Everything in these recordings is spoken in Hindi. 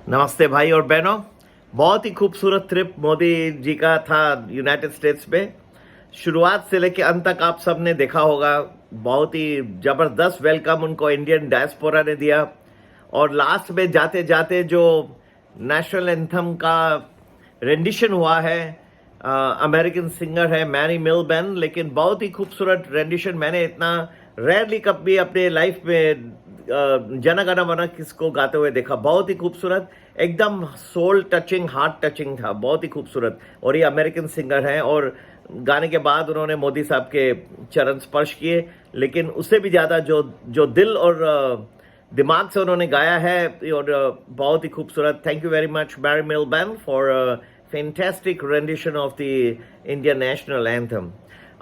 नमस्ते भाई और बहनों। बहुत ही खूबसूरत ट्रिप मोदी जी का था यूनाइटेड स्टेट्स में। शुरुआत से लेकर अंत तक आप सबने देखा होगा। बहुत ही जबरदस्त वेलकम उनको इंडियन डायस्पोरा ने दिया। और लास्ट में जाते जाते जो नेशनल एंथम का रेंडिशन हुआ है, अमेरिकन सिंगर है मैरी मिलबर्न, लेकिन बहुत ही खूबसूरत रेंडिशन। मैंने इतना रेयरली कभी अपने लाइफ में जन गण मन किसको गाते हुए देखा। बहुत ही खूबसूरत, एकदम सोल टचिंग, हार्ट टचिंग था। बहुत ही खूबसूरत। और ये अमेरिकन सिंगर हैं और गाने के बाद उन्होंने मोदी साहब के चरण स्पर्श किए, लेकिन उससे भी ज़्यादा जो जो दिल और दिमाग से उन्होंने गाया है, और बहुत ही खूबसूरत। Thank you very much Mary Milburn for fantastic rendition of the Indian national anthem.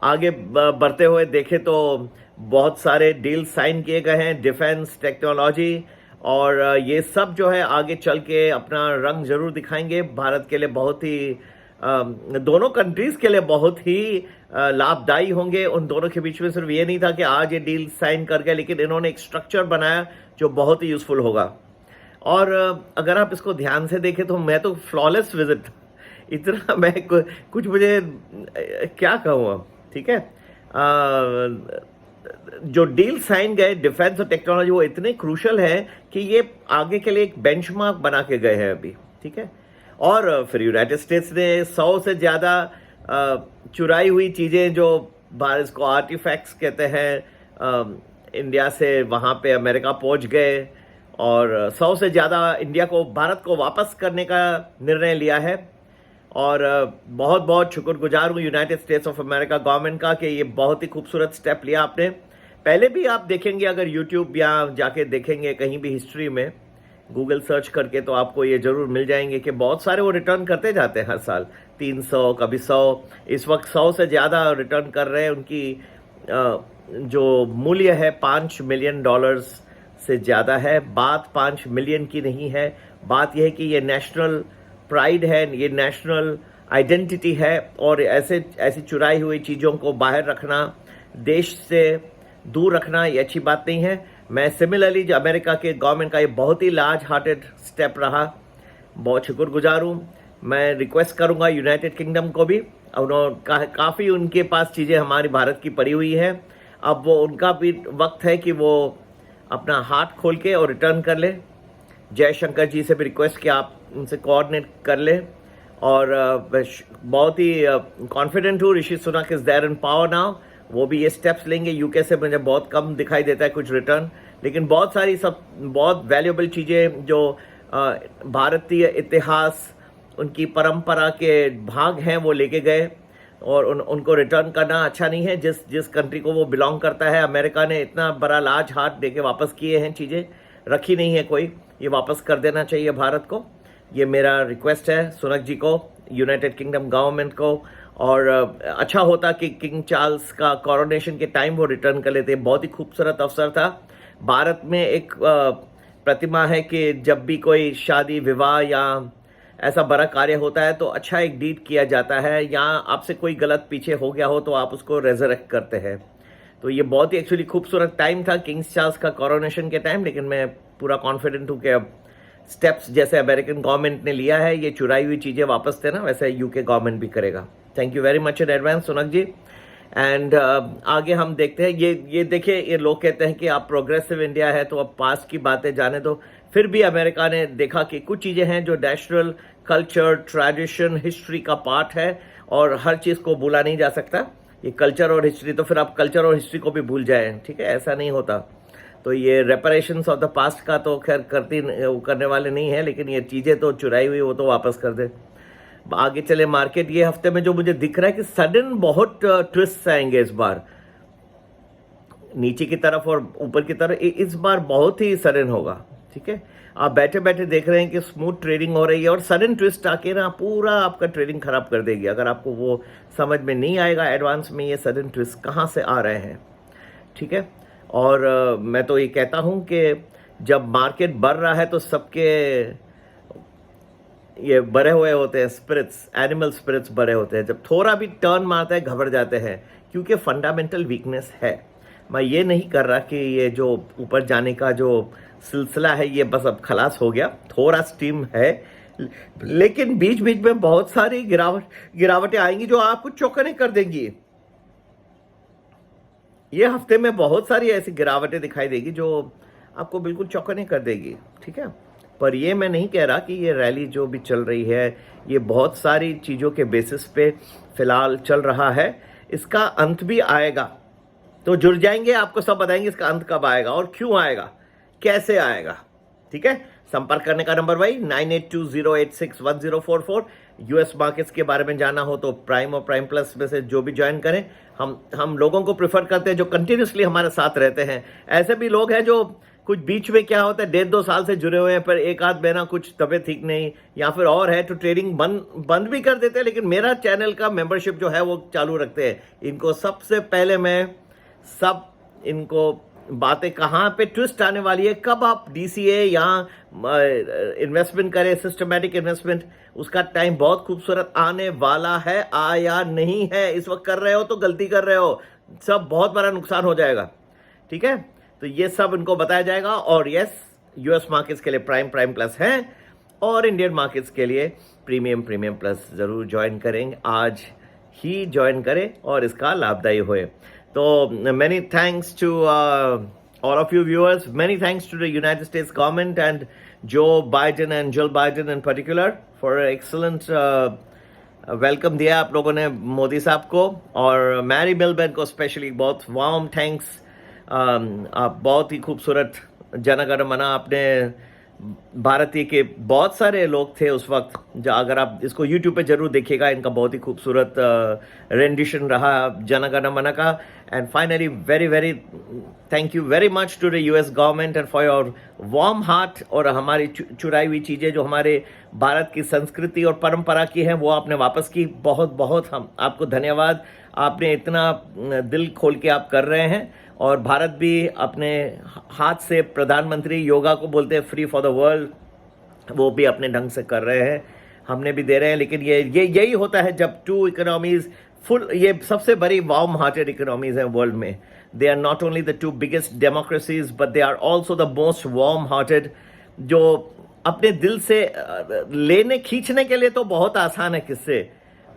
आगे बढ़ते हुए देखें तो बहुत सारे डील साइन किए गए हैं, डिफेंस, टेक्नोलॉजी, और ये सब जो है आगे चल के अपना रंग जरूर दिखाएंगे। भारत के लिए बहुत ही दोनों कंट्रीज के लिए बहुत ही लाभदायी होंगे। उन दोनों के बीच में सिर्फ ये नहीं था कि आज ये डील साइन कर गए, लेकिन इन्होंने एक स्ट्रक्चर बनाया जो बहुत ही यूजफुल होगा। और अगर आप इसको ध्यान से देखें तो मैं तो फ्लॉलेस विजिट, इतना मैं कुछ मुझे क्या कहूँ अब, ठीक है। जो डील साइन गए डिफेंस और टेक्नोलॉजी, वो इतने क्रूशल है कि ये आगे के लिए एक बेंचमार्क बना के गए हैं अभी, ठीक है। और फिर यूनाइटेड स्टेट्स ने 100 से ज़्यादा चुराई हुई चीज़ें, जो भारत को आर्टिफैक्ट्स कहते हैं, इंडिया से वहाँ पे अमेरिका पहुँच गए, और 100 से ज़्यादा इंडिया को, भारत को वापस करने का निर्णय लिया है। और बहुत बहुत शुक्रगुजार हूँ United states of America government का कि ये बहुत ही खूबसूरत स्टेप लिया आपने। पहले भी आप देखेंगे, अगर यूट्यूब या जाके देखेंगे कहीं भी हिस्ट्री में, गूगल सर्च करके, तो आपको ये जरूर मिल जाएंगे कि बहुत सारे वो रिटर्न करते जाते हैं हर साल। 300, कभी 100, इस वक्त 100 से ज़्यादा रिटर्न कर रहे हैं। उनकी जो मूल्य है $5 मिलियन से ज़्यादा है। बात 5 मिलियन की नहीं है, बात यह है कि ये नेशनल प्राइड है, ये नेशनल आइडेंटिटी है। और ऐसी चुराई हुई चीज़ों को बाहर रखना, देश से दूर रखना, ये अच्छी बात नहीं है। मैं सिमिलरली जो अमेरिका के गवर्नमेंट का ये बहुत ही लार्ज हार्टेड स्टेप रहा, बहुत शुक्रगुजार हूँ। मैं रिक्वेस्ट करूँगा यूनाइटेड किंगडम को भी, उन्होंने काफ़ी उनके पास चीज़ें हमारी भारत की पड़ी हुई है। अब वो उनका भी वक्त है कि वो अपना हाथ खोल के और रिटर्न कर ले। जयशंकर जी से भी रिक्वेस्ट कि आप उनसे कोऑर्डिनेट कर ले। और बहुत ही कॉन्फिडेंट हूँ Rishi Sunak is there in power now, वो भी ये स्टेप्स लेंगे। यूके से मुझे बहुत कम दिखाई देता है कुछ रिटर्न, लेकिन बहुत सारी सब बहुत वैल्यूएबल चीज़ें जो भारतीय इतिहास, उनकी परंपरा के भाग हैं, वो लेके गए। और उनको रिटर्न करना अच्छा नहीं है। जिस कंट्री को वो बिलोंग करता है, अमेरिका ने इतना बड़ा लार्ज हार्ट देके वापस किए हैं, चीज़ें रखी नहीं है कोई, ये वापस कर देना चाहिए भारत को। ये मेरा रिक्वेस्ट है सुनक जी को, यूनाइटेड किंगडम गवर्नमेंट को। और अच्छा होता कि किंग चार्ल्स का कोरोनेशन के टाइम वो रिटर्न कर लेते। बहुत ही खूबसूरत अवसर था। भारत में एक प्रतिमा है कि जब भी कोई शादी, विवाह या ऐसा बड़ा कार्य होता है तो अच्छा एक डीड किया जाता है, या आपसे कोई गलत पीछे हो गया हो तो आप उसको रेजरेक्ट करते हैं। तो ये बहुत ही एक्चुअली खूबसूरत टाइम था किंग चार्ल्स का कोरोनेशन के टाइम। लेकिन मैं पूरा कॉन्फिडेंट हूँ कि अब स्टेप्स जैसे अमेरिकन गवर्नमेंट ने लिया है, ये चुराई हुई चीज़ें वापस देना, वैसे यूके गवर्नमेंट भी करेगा। Thank you very much in advance Sunak ji. And आगे हम देखते हैं। ये देखिए, ये लोग कहते हैं कि आप प्रोग्रेसिव इंडिया है तो अब पास की बातें जाने दो। फिर भी अमेरिका ने देखा कि कुछ चीज़ें हैं जो नेशनल कल्चर, ट्रेडिशन, हिस्ट्री का पार्ट है, और हर चीज़ को भूला नहीं जा सकता। ये कल्चर और हिस्ट्री, तो फिर आप कल्चर और हिस्ट्री को भी भूल जाएं, ठीक है, ऐसा नहीं होता। तो ये रेपरेशंस ऑफ द पास्ट का तो खैर करने वाले नहीं है, लेकिन ये चीज़ें तो चुराई हुई वो तो वापस कर दे। आगे चले मार्केट। ये हफ्ते में जो मुझे दिख रहा है कि सडन बहुत ट्विस्ट आएंगे इस बार, नीचे की तरफ और ऊपर की तरफ, इस बार बहुत ही सडन होगा, ठीक है। आप बैठे बैठे देख रहे हैं कि स्मूथ ट्रेडिंग हो रही है, और सडन ट्विस्ट आके ना पूरा आपका ट्रेडिंग खराब कर देगी। अगर आपको वो समझ में नहीं आएगा एडवांस में ये सडन ट्विस्ट कहाँ से आ रहे हैं, ठीक है। और मैं तो ये कहता हूँ कि जब मार्केट बढ़ रहा है तो सबके ये बड़े हुए होते हैं स्पिरिट्स, एनिमल स्पिरिट्स बड़े होते हैं। जब थोड़ा भी टर्न मारता है घबरा जाते हैं, क्योंकि फंडामेंटल वीकनेस है। मैं ये नहीं कर रहा कि ये जो ऊपर जाने का जो सिलसिला है ये बस अब खलास हो गया, थोड़ा स्टीम है, लेकिन बीच बीच में बहुत सारी गिरावटें आएंगी जो आपको चौंकने कर देंगी। ये हफ्ते में बहुत सारी ऐसी गिरावटें दिखाई देगी जो आपको बिल्कुल चौंकने कर देगी, ठीक है। पर ये मैं नहीं कह रहा कि ये रैली जो भी चल रही है ये बहुत सारी चीज़ों के बेसिस पे फिलहाल चल रहा है, इसका अंत भी आएगा। तो जुड़ जाएंगे, आपको सब बताएंगे इसका अंत कब आएगा और क्यों आएगा, कैसे आएगा, ठीक है। संपर्क करने का नंबर भाई 9820861044। यूएस मार्केट्स के बारे में जानना हो तो प्राइम और प्राइम प्लस में से जो भी ज्वाइन करें। हम लोगों को प्रेफर करते हैं जो कंटिन्यूसली हमारे साथ रहते हैं। ऐसे भी लोग हैं जो कुछ बीच में क्या होता है 1.5-2 साल से जुड़े हुए हैं, पर एक आध महीना कुछ तबीयत ठीक नहीं या फिर और है तो ट्रेडिंग बंद भी कर देते हैं, लेकिन मेरा चैनल का मेंबरशिप जो है वो चालू रखते हैं। इनको सबसे पहले मैं सब इनको बातें कहाँ पे ट्विस्ट आने वाली है, कब आप डीसीए या इन्वेस्टमेंट करें, सिस्टमैटिक इन्वेस्टमेंट, उसका टाइम बहुत खूबसूरत आने वाला है। आया नहीं है, इस वक्त कर रहे हो तो गलती कर रहे हो, सब बहुत बड़ा नुकसान हो जाएगा, ठीक है। तो ये सब इनको बताया जाएगा। और यस, यूएस मार्केट्स के लिए प्राइम प्लस है और इंडियन मार्केट्स के लिए प्रीमियम प्लस जरूर ज्वाइन करेंगे, आज ही ज्वाइन करें और इसका लाभदायी होए। So many thanks to all of you viewers. Many thanks to the United States government and Joe Biden and Jill Biden in particular for an excellent welcome दिया आप लोगों ने मोदी साहब को, और मैरी मिलबर्न को स्पेशली बहुत वार्म थैंक्स। आप बहुत ही खूबसूरत जनगण मना आपने, भारतीय के बहुत सारे लोग थे उस वक्त, जो अगर आप इसको YouTube पे जरूर देखिएगा, इनका बहुत ही खूबसूरत रेंडिशन रहा जनगण मन का। And finally very thank you very much to the US government and for your warm heart, और हमारी चुराई हुई चीज़ें जो हमारे भारत की संस्कृति और परंपरा की हैं वो आपने वापस की। बहुत हम आपको धन्यवाद, आपने इतना दिल खोल के आप कर रहे हैं। और भारत भी अपने हाथ से प्रधानमंत्री योगा को बोलते हैं फ्री फॉर द वर्ल्ड, वो भी अपने ढंग से कर रहे हैं, हमने भी दे रहे हैं। लेकिन ये यही होता है जब टू इकोनॉमीज फुल, ये सबसे बड़ी वार्म हार्टेड इकोनॉमीज हैं वर्ल्ड में। They are not only the 2 biggest democracies but they are also the most warm hearted, जो अपने दिल से लेने खींचने के लिए तो बहुत आसान है किससे,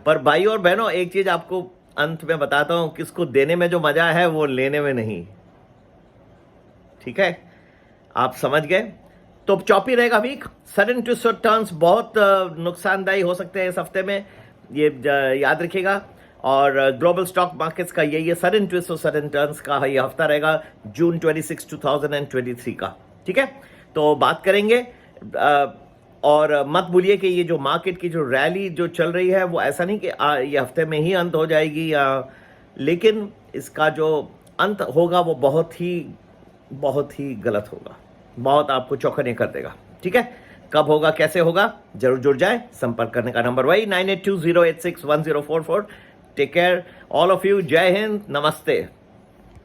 पर भाई और बहनों एक चीज आपको अंत में बताता हूं, किसको देने में जो मजा है वो लेने में नहीं, ठीक है। आप समझ गए। तो चौपी रहेगा वीक, सडन ट्विस्ट और टर्न्स बहुत नुकसानदायी हो सकते हैं इस हफ्ते में, ये याद रखिएगा। और ग्लोबल स्टॉक मार्केट्स का ये सडन ट्विस्ट और सडन टर्न्स का ये हफ्ता रहेगा जून 26, 2023 का, ठीक है। तो बात करेंगे, और मत भूलिए कि ये जो मार्केट की जो रैली जो चल रही है वो ऐसा नहीं कि ये हफ्ते में ही अंत हो जाएगी, लेकिन इसका जो अंत होगा वो बहुत ही गलत होगा, बहुत आपको चौंकने कर देगा, ठीक है। कब होगा, कैसे होगा, जरूर जुड़ जाए। संपर्क करने का नंबर वही 9820861044। Take care all of you, जय हिंद, नमस्ते।